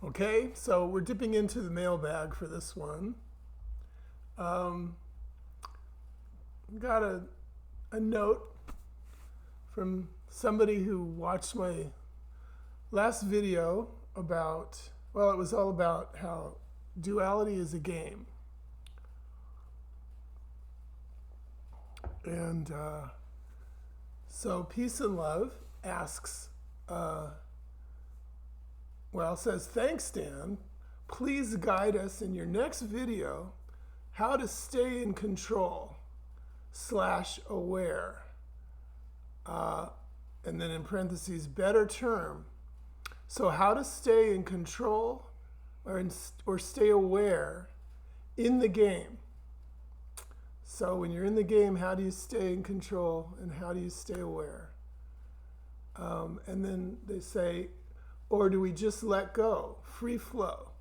Okay, so we're dipping into the mailbag for this one. Um, got a note from somebody who watched my last video about, well, it was all about how duality is a game. And so Peace and Love asks, uh, says, thanks, Dan. Please guide us in your next video how to stay in control / aware. And then in parentheses, better term. So how to stay in control or stay aware in the game. So when you're in the game, how do you stay in control and how do you stay aware? And then they say, or do we just let go? Free flow.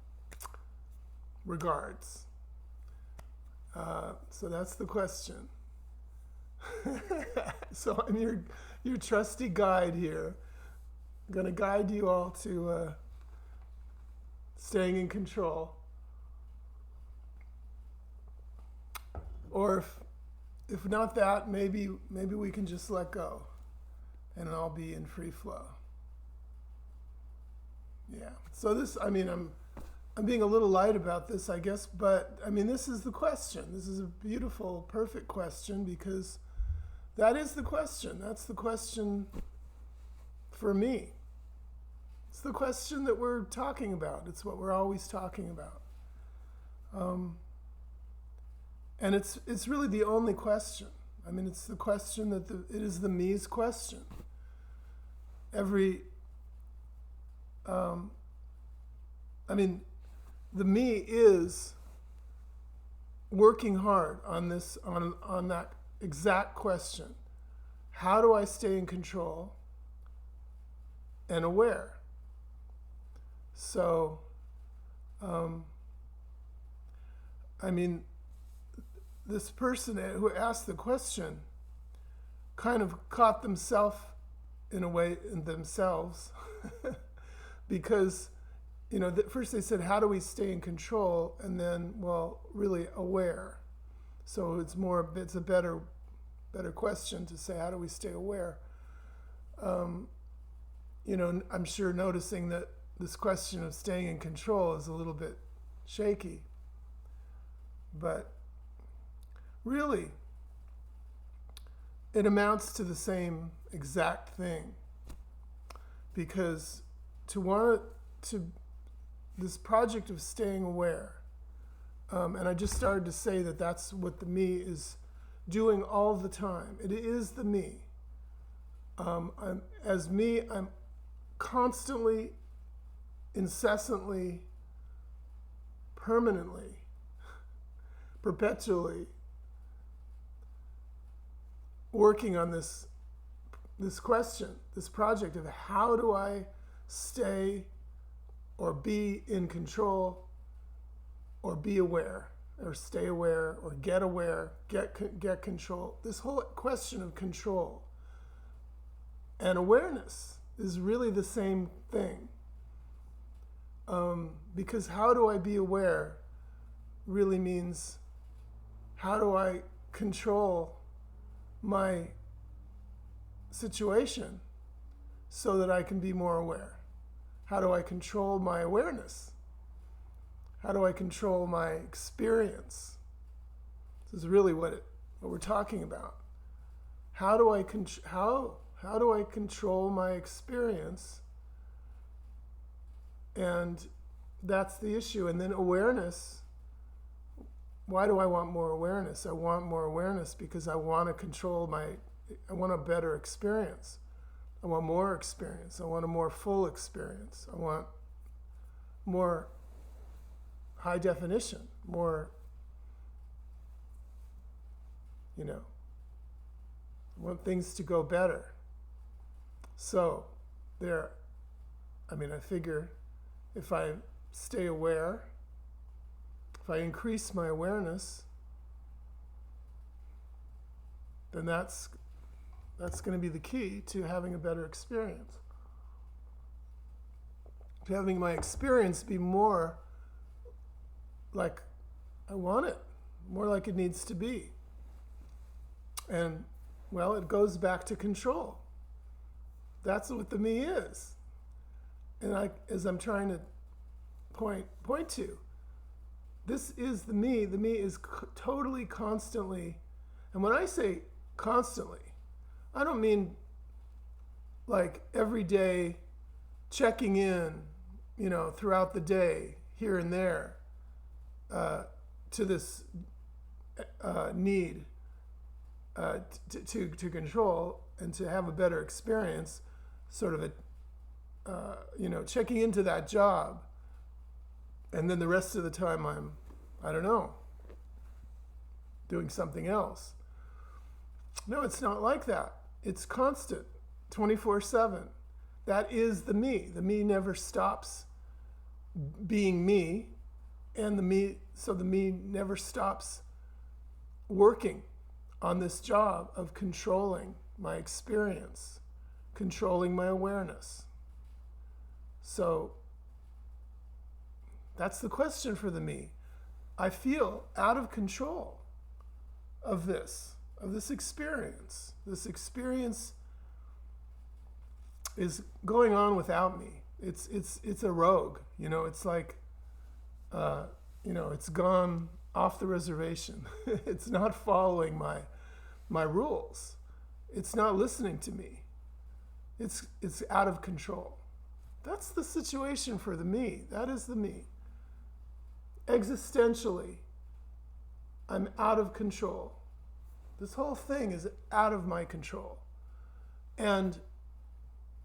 Regards. So that's the question. So I'm your trusty guide here. I'm going to guide you all to staying in control. Or if not that, maybe we can just let go and I'll be in free flow. Yeah. So this, I'm being a little light about this, I guess, but this is the question. This is a beautiful, perfect question because that is the question. That's the question for me. It's the question that we're talking about. It's what we're always talking about. And it's really the only question. It's the question that it is the me's question. The me is working hard on this, on that exact question. How do I stay in control and aware? So, this person who asked the question kind of caught themselves in a way in themselves because first they said, how do we stay in control? And then, really aware. So it's a better question to say, how do we stay aware? I'm sure noticing that this question of staying in control is a little bit shaky. But really, it amounts to the same exact thing. Because this project of staying aware, and I just started to say that that's what the me is doing all the time. It is the me. As me, I'm constantly, incessantly, permanently, perpetually working on this question, this project of how do I stay or be in control or be aware or stay aware or get aware, get control. This whole question of control and awareness is really the same thing. Because how do I be aware really means how do I control my situation so that I can be more aware? How do I control my awareness? How do I control my experience? This is really what we're talking about. How do I control my experience? And that's the issue. And then awareness. Why do I want more awareness? I want more awareness because I want to control I want a better experience. I want more experience. I want a more full experience. I want more high definition, more, I want things to go better. So I figure if I stay aware, if I increase my awareness, then that's going to be the key to having a better experience. having my experience be more like I want it, more like it needs to be. And, well, it goes back to control. That's what the me is. And as I'm trying to point to, this is the me. The me is totally, constantly, and when I say constantly, I don't mean like every day checking in, throughout the day, here and there, to this need to control and to have a better experience, sort of checking into that job. And then the rest of the time I don't know, doing something else. No, it's not like that. It's constant, 24/7. That is the me. The me never stops being me, and the me never stops working on this job of controlling my experience, controlling my awareness. So that's the question for the me. I feel out of control of this experience. This experience is going on without me. It's a rogue. It's like, it's gone off the reservation. It's not following my rules. It's not listening to me. It's out of control. That's the situation for the me. That is the me. Existentially, I'm out of control. This whole thing is out of my control. And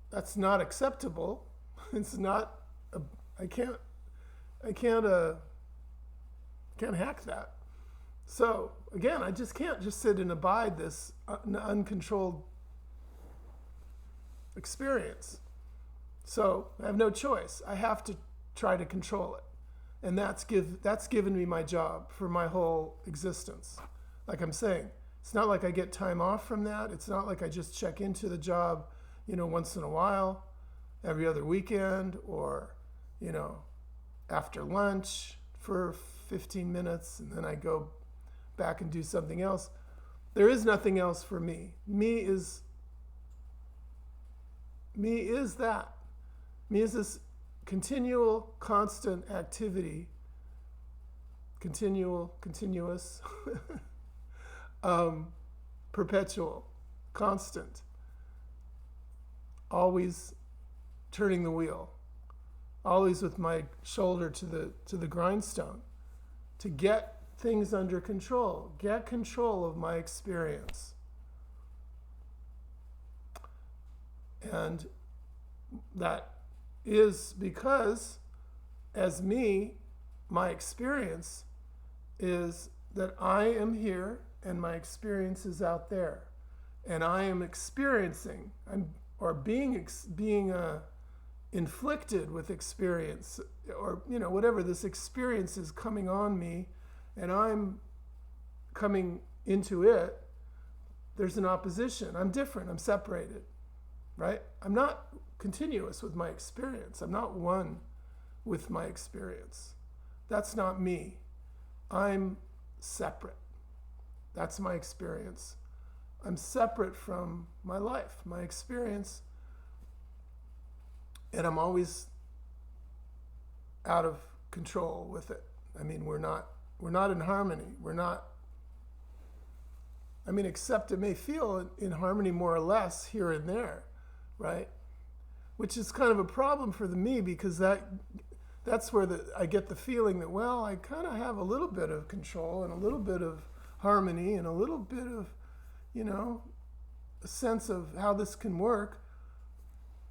that's not acceptable. It's not, I can't hack that. So again, I just can't just sit and abide this uncontrolled experience. So I have no choice. I have to try to control it. And that's given me my job for my whole existence. Like I'm saying, it's not like I get time off from that. It's not like I just check into the job, once in a while, every other weekend, or, after lunch for 15 minutes, and then I go back and do something else. There is nothing else for me. Me is that. Me is this continual, constant activity, continuous, perpetual, constant, always turning the wheel, always with my shoulder to the grindstone, to get things under control, get control of my experience. And that is because, as me, my experience is that I am here and my experience is out there. And I am experiencing, being inflicted with experience, or whatever this experience is coming on me, and I'm coming into it. There's an opposition. I'm different. I'm separated, right? I'm not continuous with my experience. I'm not one with my experience. That's not me. I'm separate. That's my experience. I'm separate from my life, my experience, and I'm always out of control with it. I mean, we're not in harmony. Except it may feel in harmony more or less here and there, right? Which is kind of a problem for the me, because that's where I get the feeling that, well, I kind of have a little bit of control and a little bit of harmony and a little bit of, a sense of how this can work.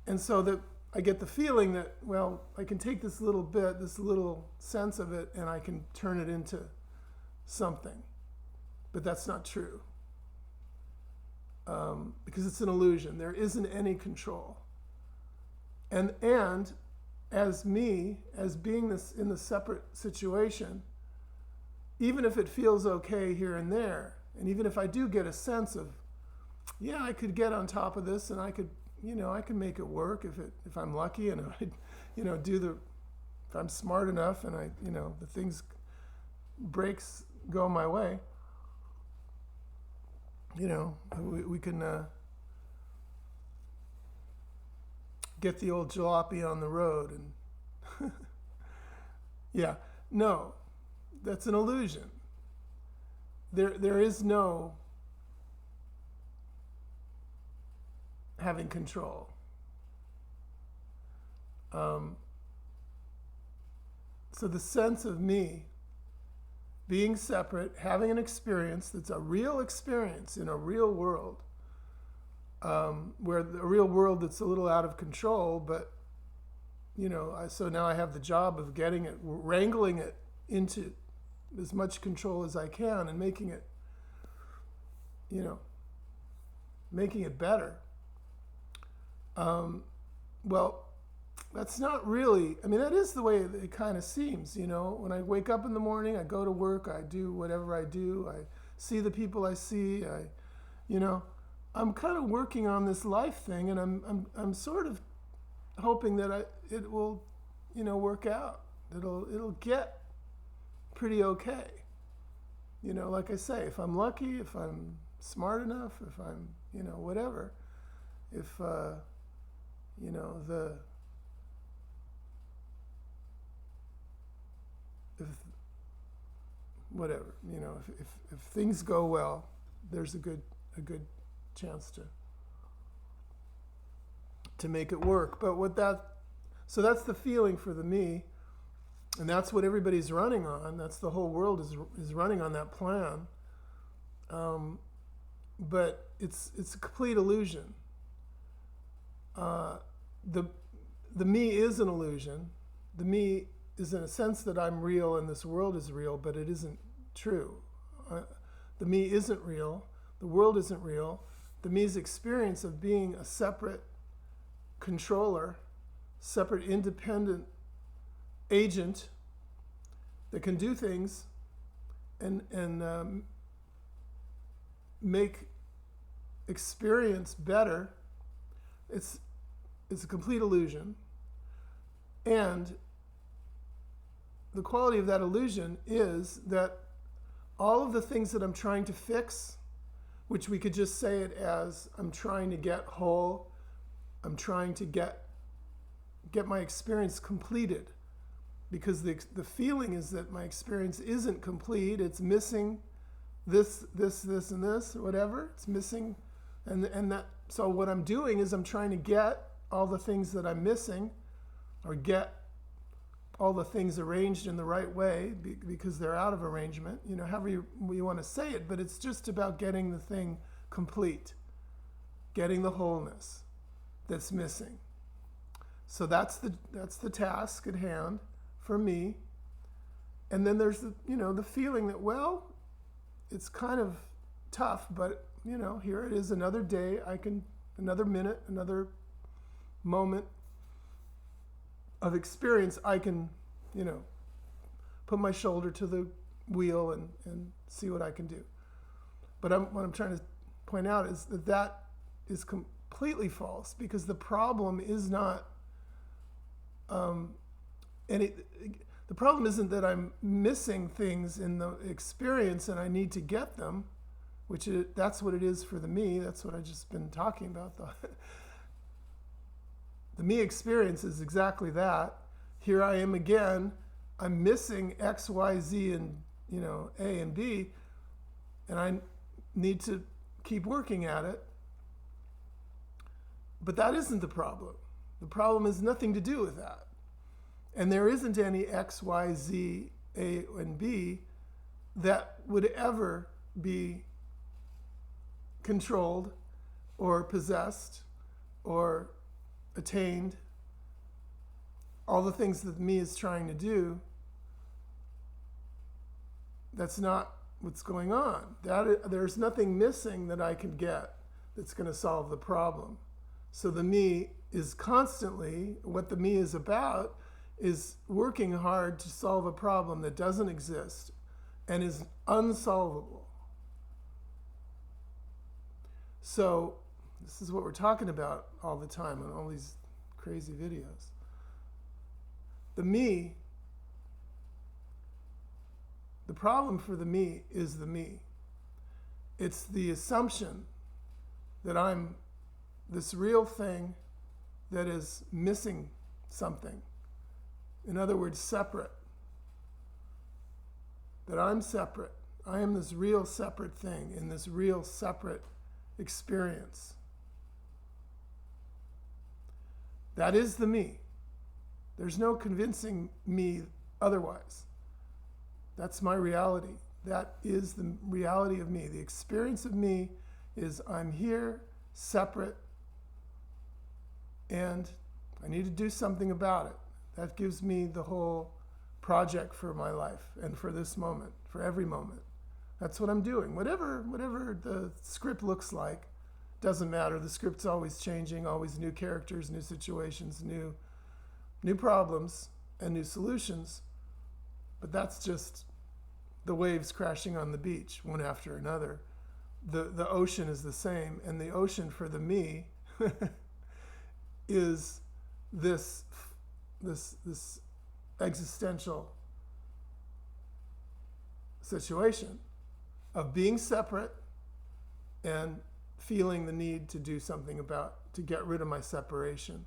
And so that I get the feeling that, well, I can take this little bit, this little sense of it, and I can turn it into something. But that's not true. Because it's an illusion. There isn't any control. And as me, as being this in the separate situation, even if it feels okay here and there, and even if I do get a sense of, yeah, I could get on top of this, and I could make it work if I'm lucky, and if I'm smart enough and the things, breaks go my way, we can get the old jalopy on the road. And yeah, no, that's an illusion. There is no having control. So the sense of me being separate, having an experience that's a real experience in a real world, where the real world that's a little out of control, but so now I have the job of getting it, wrangling it into as much control as I can and making it better. Well, that's not really, that is the way it kind of seems, when I wake up in the morning, I go to work, I do whatever I do, I see the people I see, I'm kind of working on this life thing, and I'm sort of hoping that it will, work out. It'll get pretty okay. Like I say, if I'm lucky, if I'm smart enough, if I'm, whatever, if whatever, if things go well, there's a good chance to make it work. But so that's the feeling for the me, and that's what everybody's running on. That's the whole world is running on that plan. But it's a complete illusion. The me is an illusion. The me is in a sense that I'm real and this world is real, but it isn't true. The me isn't real. The world isn't real. The me's experience of being a separate controller, separate independent agent that can do things and make experience better, it's a complete illusion. And the quality of that illusion is that all of the things that I'm trying to fix, which we could just say it as I'm trying to get whole, I'm trying to get my experience completed, because the feeling is that my experience isn't complete. It's missing this, and this, whatever. It's missing, and that. So what I'm doing is I'm trying to get all the things that I'm missing, or get all the things arranged in the right way, because they're out of arrangement, however you want to say it, but it's just about getting the thing complete, getting the wholeness that's missing. So that's the task at hand for me. And then there's the feeling that, well, it's kind of tough, but here it is, another day, another minute, another moment of experience, I can, put my shoulder to the wheel and see what I can do. But what I'm trying to point out is that is completely false, because the problem is not, the problem isn't that I'm missing things in the experience and I need to get them, that's what it is for the me. That's what I've just been talking about. The me experience is exactly that. Here I am again. I'm missing X, Y, Z, and A and B, and I need to keep working at it. But that isn't the problem. The problem has nothing to do with that. And there isn't any X, Y, Z, A, and B that would ever be controlled or possessed or attained. All the things that me is trying to do, that's not what's going on. There's nothing missing that I can get that's going to solve the problem. So the me is constantly, what the me is about is working hard to solve a problem that doesn't exist and is unsolvable. So this is what we're talking about all the time on all these crazy videos. the me, the problem for the me is the me. It's the assumption that I'm this real thing that is missing something. In other words, separate. That I'm separate. I am this real separate thing in this real separate experience. That is the me. There's no convincing me otherwise. That's my reality. That is the reality of me. The experience of me is I'm here, separate, and I need to do something about it. That gives me the whole project for my life and for this moment, for every moment. That's what I'm doing. Whatever the script looks like, doesn't matter. The script's always changing, always new characters, new situations, new problems, and new solutions. But that's just the waves crashing on the beach, one after another. The ocean is the same, and the ocean for the me is this existential situation of being separate and feeling the need to do something to get rid of my separation,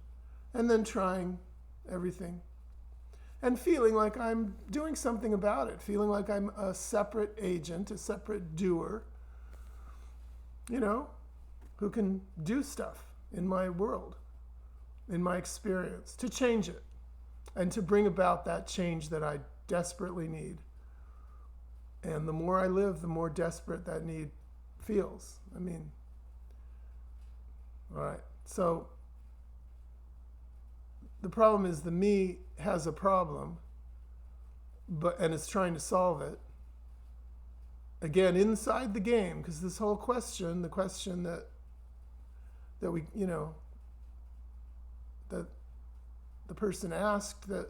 and then trying everything and feeling like I'm doing something about it, feeling like I'm a separate agent, a separate doer, who can do stuff in my world, in my experience, to change it and to bring about that change that I desperately need. And the more I live, the more desperate that need feels. All right. So the problem is the me has a problem, and it's trying to solve it. Again, inside the game, because this whole question, the question that we, that the person asked, that,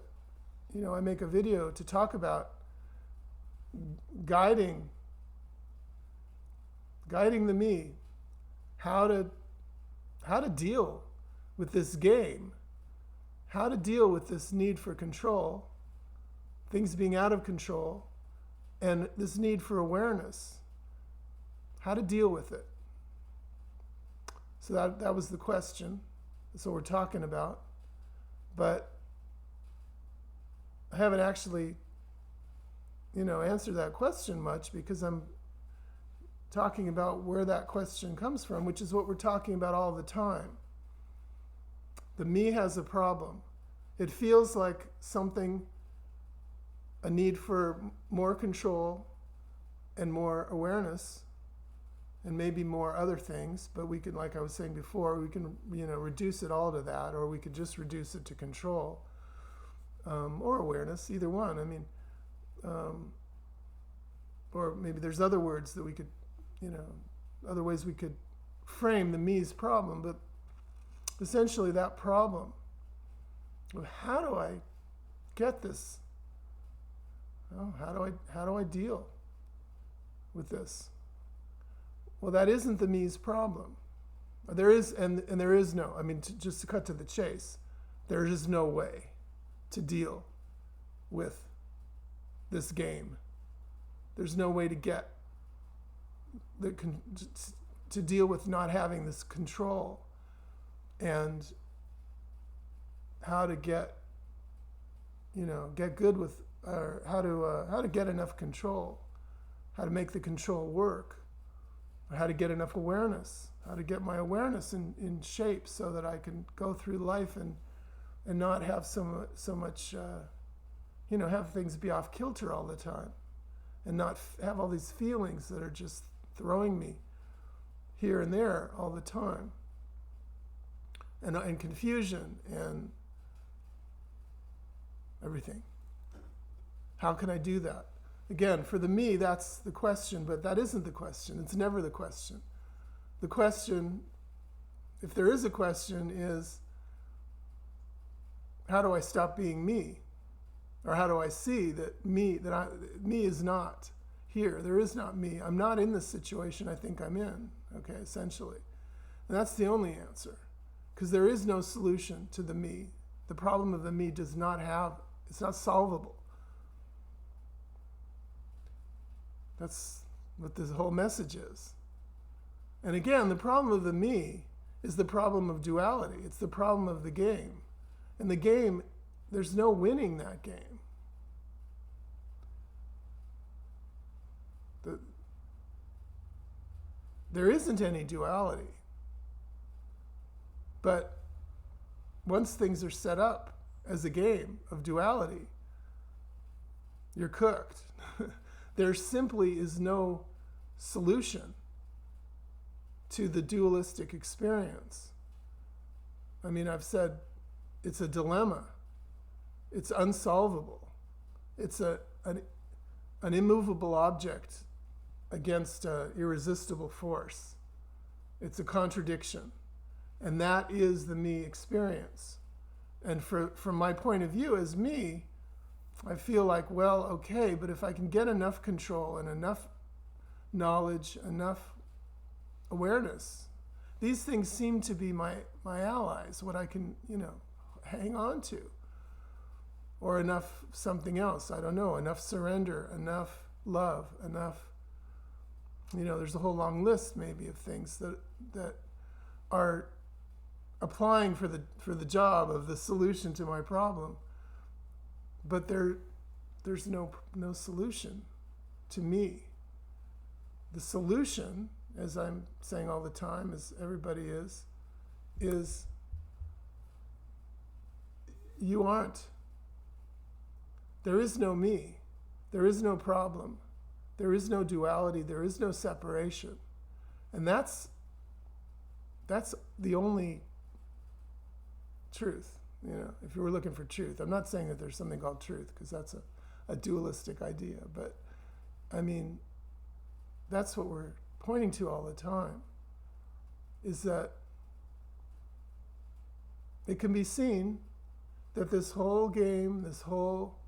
I make a video to talk about guiding the me, how to deal with this game, how to deal with this need for control, things being out of control, and this need for awareness, how to deal with it. So that was the question. That's what we're talking about. But I haven't actually, answered that question much, because I'm talking about where that question comes from, which is what we're talking about all the time. The me has a problem. It feels like something, a need for more control and more awareness, and maybe more other things, but we can, like I was saying before, we can, reduce it all to that, or we could just reduce it to control, or awareness, either one. Or maybe there's other words that we could, other ways we could frame the me's problem, but essentially that problem of how do I get this? How do I deal with this? Well, that isn't the me's problem. There is, and there is no, just to cut to the chase, there is no way to deal with this game. There's no way to get to deal with not having this control, and how to get good with, or how to get enough control, how to make the control work, or how to get enough awareness, how to get my awareness in shape so that I can go through life and not have so much, have things be off kilter all the time, and not have all these feelings that are just throwing me here and there all the time, and confusion and everything. How can I do that? Again, for the me, that's the question, but that isn't the question. It's never the question. The question, if there is a question, is how do I stop being me? Or how do I see that me is not here? There is not me. I'm not in the situation I think I'm in, okay, essentially. And that's the only answer, because there is no solution to the me. The problem of the me does not have It's not solvable. That's what this whole message is. And again, the problem of the me is the problem of duality. It's the problem of the game. And the game, there's no winning that game. There isn't any duality. But once things are set up as a game of duality, you're cooked. There simply is no solution to the dualistic experience. I mean, I've said it's a dilemma. It's unsolvable. It's an immovable object against an irresistible force. It's a contradiction. And that is the me experience. And from my point of view as me, I feel like, well, okay, but if I can get enough control and enough knowledge, enough awareness, these things seem to be my allies, what I can, hang on to. Or enough something else, I don't know, enough surrender, enough love, enough, there's a whole long list maybe of things that are applying for the job of the solution to my problem. But there's no solution to me. The solution, as I'm saying all the time, as everybody is you aren't. There is no me. There is no problem. There is no duality. There is no separation. And that's the only truth. If you were looking for truth. I'm not saying that there's something called truth, because that's a dualistic idea. But, I mean, that's what we're pointing to all the time, is that it can be seen that this whole game, this whole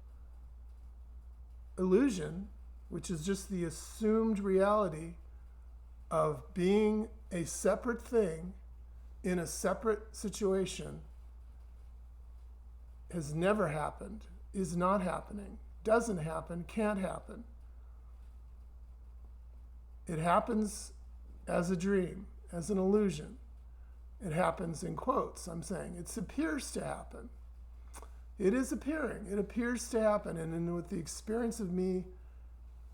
illusion, which is just the assumed reality of being a separate thing in a separate situation, has never happened, is not happening, doesn't happen, can't happen. It happens as a dream, as an illusion. It happens in quotes, I'm saying. It appears to happen. It is appearing. It appears to happen. And with the experience of me,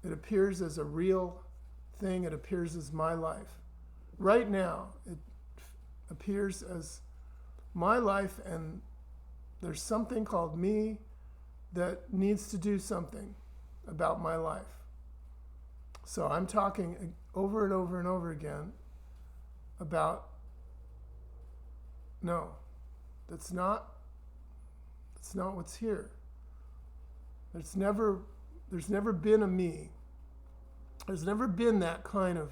it appears as a real thing. It appears as my life. Right now, it appears as my life, and there's something called me that needs to do something about my life. So I'm talking over and over and over again about, no, that's not what's here. There's never been a me. There's never been that kind of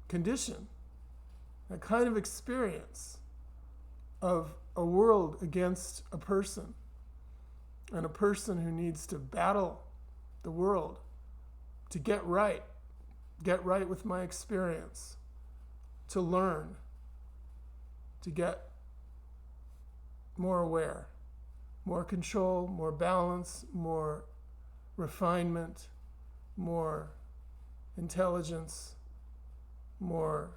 condition, that kind of experience of a world against a person, and a person who needs to battle the world to get right with my experience, to learn, to get more aware, more control, more balance, more refinement, more intelligence, more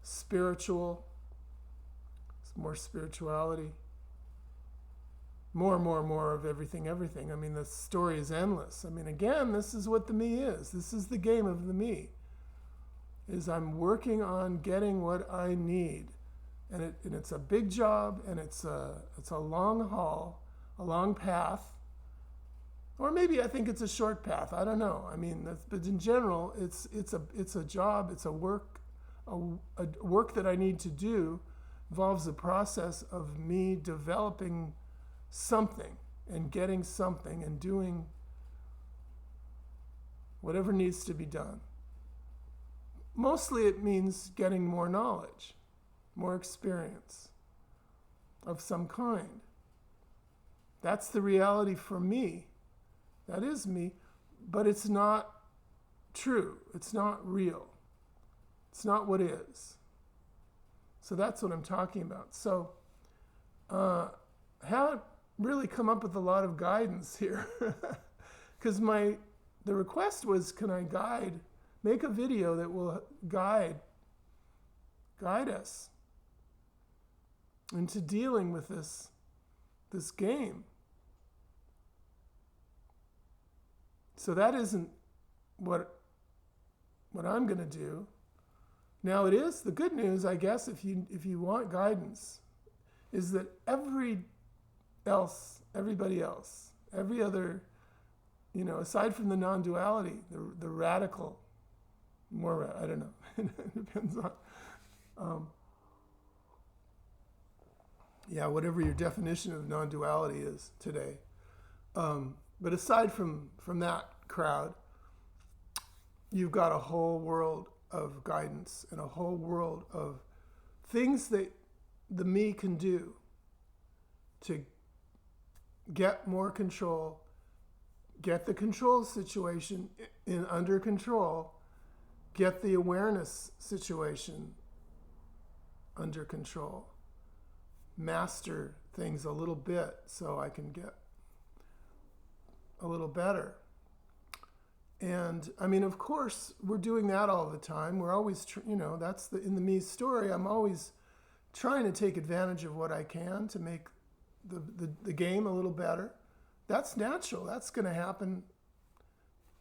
spirituality, more of everything. I mean, the story is endless. I mean, again, this is what the me is. This is the game of the me, is I'm working on getting what I need. And it's a big job, and it's a long haul, a long path. Or maybe I think it's a short path. I don't know. I mean, but in general, it's a job, it's a work that I need to do. Involves a process of me developing something and getting something and doing whatever needs to be done. Mostly it means getting more knowledge, more experience of some kind. That's the reality for me. That is me, but it's not true. It's not real. It's not what is. So that's what I'm talking about. So how really come up with a lot of guidance here. Because the request was, can I make a video that will guide us into dealing with this game. So that isn't what I'm going to do. Now it is the good news, I guess, if you want guidance, is that everybody else, every other, aside from the non-duality, the radical, I don't know, it depends on, whatever your definition of non-duality is today. But aside from that crowd, you've got a whole world of guidance and a whole world of things that the me can do to get more control, get the control situation under control, get the awareness situation under control, master things a little bit so I can get a little better. And I mean, of course, we're doing that all the time. We're always, that's in the me story. I'm always trying to take advantage of what I can to make the game a little better. That's natural. That's going to happen.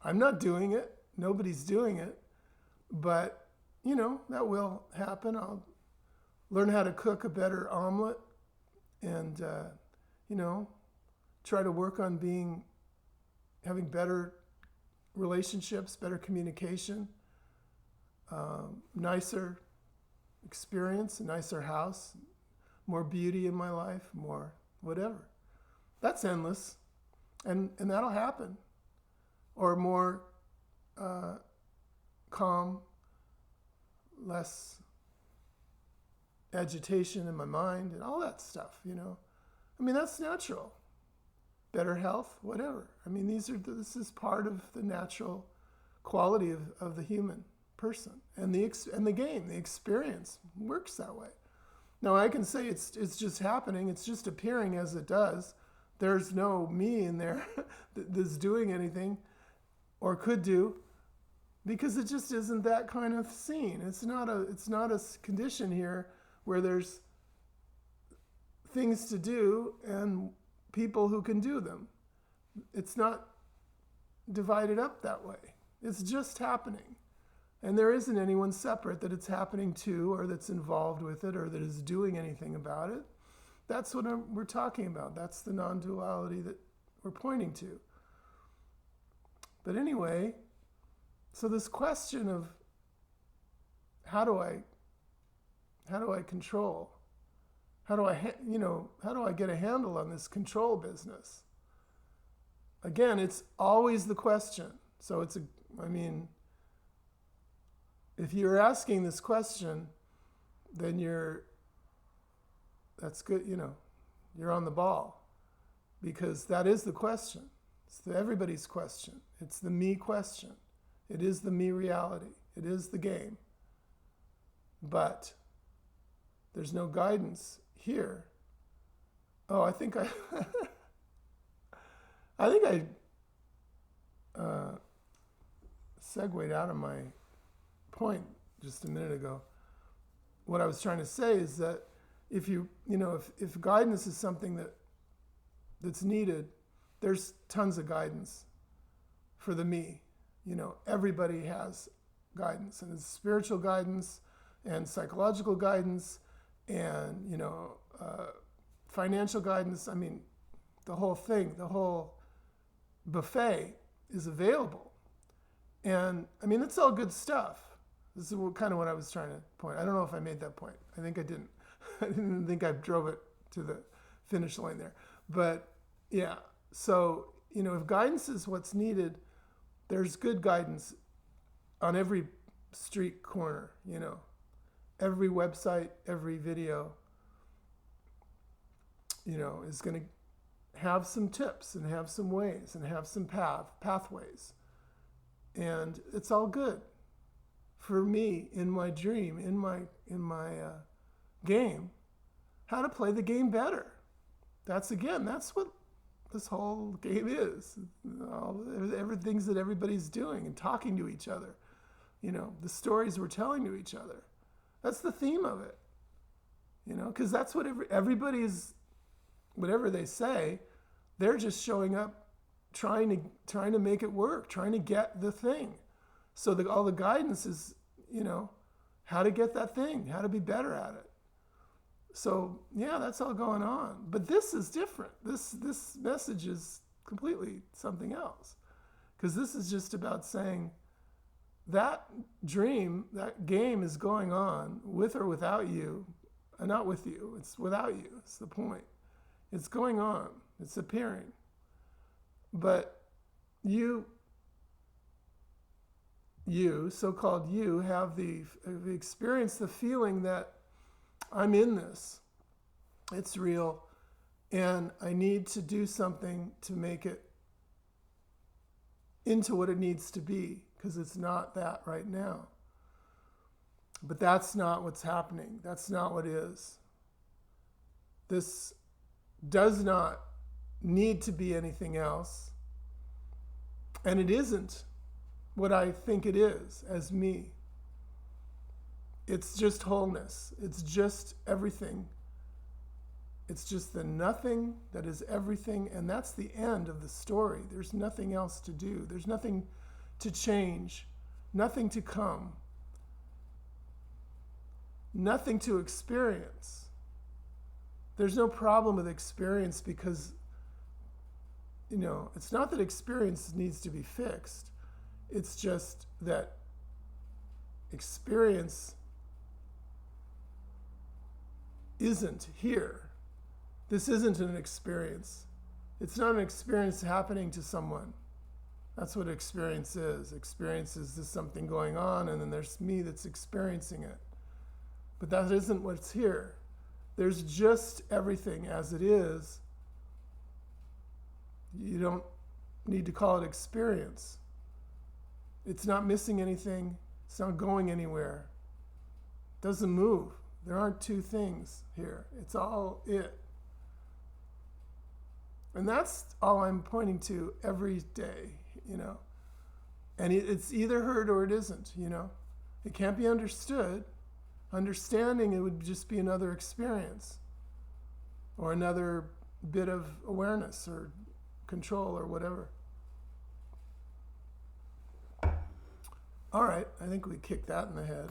I'm not doing it. Nobody's doing it. But, that will happen. I'll learn how to cook a better omelet and, try to work on having better relationships, better communication, nicer experience, a nicer house, more beauty in my life, more whatever. That's endless. And that'll happen. Or more calm, less agitation in my mind and all that stuff, I mean, that's natural. Better health, whatever. I mean, this is part of the natural quality of the human person, and the game, the experience works that way. Now, I can say it's just happening. It's just appearing as it does. There's no me in there that's doing anything or could do, because it just isn't that kind of scene. It's not a condition here where there's things to do and people who can do them. It's not divided up that way. It's just happening. And there isn't anyone separate that it's happening to, or that's involved with it, or that is doing anything about it. That's what we're talking about. That's the non-duality that we're pointing to. But anyway, so this question of how do I control? How do I get a handle on this control business? Again, it's always the question. So if you're asking this question, then that's good, you're on the ball, because that is the question. It's everybody's question. It's the me question. It is the me reality. It is the game. But there's no guidance here. Oh, I think I segued out of my point just a minute ago. What I was trying to say is that if guidance is something that's needed, there's tons of guidance for the me. Everybody has guidance, and it's spiritual guidance and psychological guidance and, financial guidance. I mean, the whole thing, the whole buffet is available. And I mean, it's all good stuff. This is kind of what I was trying to point. I don't know if I made that point. I think I didn't. I didn't think I drove it to the finish line there. But yeah, so, if guidance is what's needed, there's good guidance on every street corner, every website, every video, is going to have some tips and have some ways and have some pathways. And it's all good for me in my dream, in my game, how to play the game better. That's what this whole game is. Everything's that everybody's doing and talking to each other. The stories we're telling to each other. That's the theme of it. Because that's what everybody's, whatever they say, they're just showing up trying to make it work, trying to get the thing. So all the guidance is, how to get that thing, how to be better at it. So yeah, that's all going on. But this is different. This message is completely something else. Because this is just about saying that dream, that game is going on with or without you. Not with you, it's without you. It's the point. It's going on. It's appearing. But you, so-called you, have the experience, the feeling that I'm in this. It's real. And I need to do something to make it into what it needs to be, because it's not that right now. But that's not what's happening. That's not what is. This does not need to be anything else. And it isn't what I think it is as me. It's just wholeness. It's just everything. It's just the nothing that is everything, and that's the end of the story. There's nothing else to do. There's nothing to change, nothing to come, nothing to experience. There's no problem with experience because, it's not that experience needs to be fixed. It's just that experience isn't here. This isn't an experience. It's not an experience happening to someone. That's what experience is. Experience is just something going on, and then there's me that's experiencing it. But that isn't what's here. There's just everything as it is. You don't need to call it experience. It's not missing anything. It's not going anywhere. It doesn't move. There aren't two things here. It's all it. And that's all I'm pointing to every day, And it's either heard or it isn't, It can't be understood. Understanding it would just be another experience or another bit of awareness or control or whatever. All right, I think we kicked that in the head.